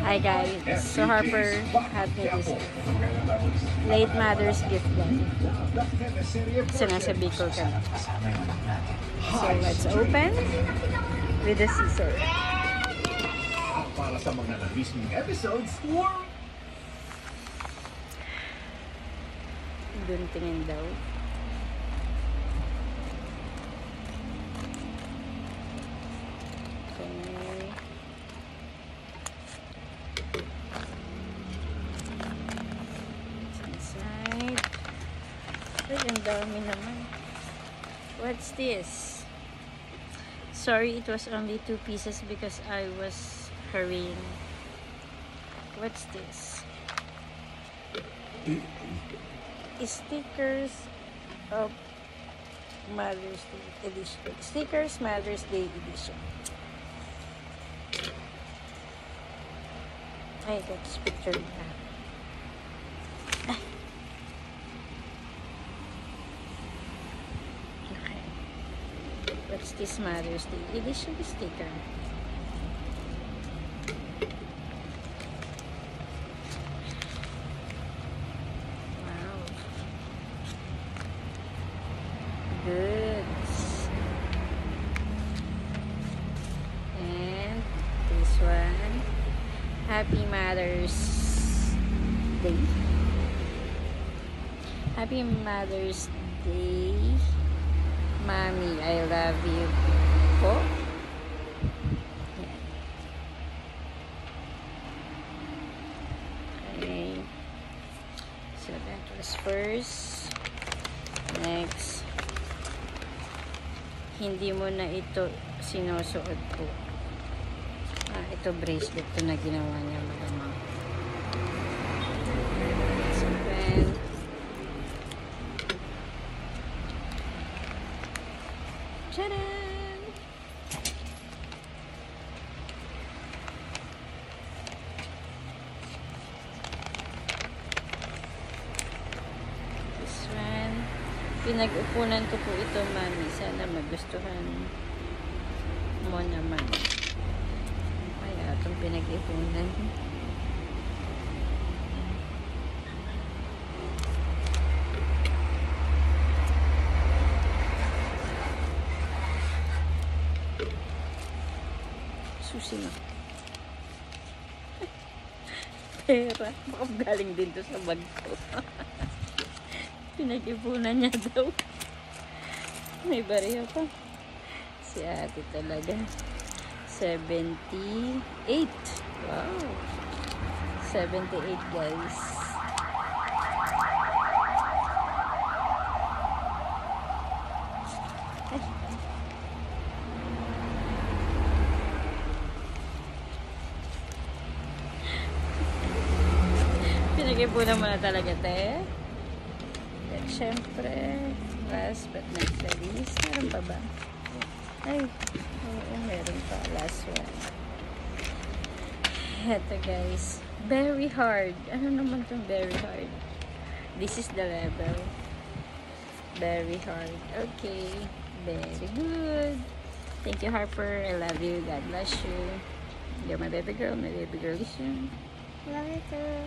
Hi guys, so Harper had me this late mother's gift bag. So nasa Bicol ka na. So let's open with the scissor. Para sa mga nabising episodes, Guntingin daw. Ay, ang dami naman. What's this? Sorry, it was only 2 pieces because I was hurrying. What's this? Stickers of Mother's Day edition. Stickers Mother's Day edition. Ay, that's picture na. What's this Mother's Day edition sticker? Wow. Good. And this one. Happy Mother's Day. Happy Mother's Day. Mommy, I love you po. Okay. So that was first. Next. Hindi mo na ito sinusuot po. Ito bracelet to na ginawa niya malamang. Let's open. Tadaan! This one. Pinag-upunan ko po ito, Mami. Sana magustuhan mo naman. Kaya itong pinag-upunan. Susi na. Pera. Baka galing din to sa bag ko. Pinag-ipunan niya daw. May bariya pa. Si ate talaga. 78. Wow. 78 guys. Pinag-ipunan mo na talaga, te. At syempre, last but not least, meron pa ba? Ay, oo, meron pa. Last one. Eto guys, very hard. Ano naman itong very hard? This is the level. Very hard. Okay, very good. Thank you, Harper. I love you. God bless you. You're my baby girl. My baby girl is you. Love you too.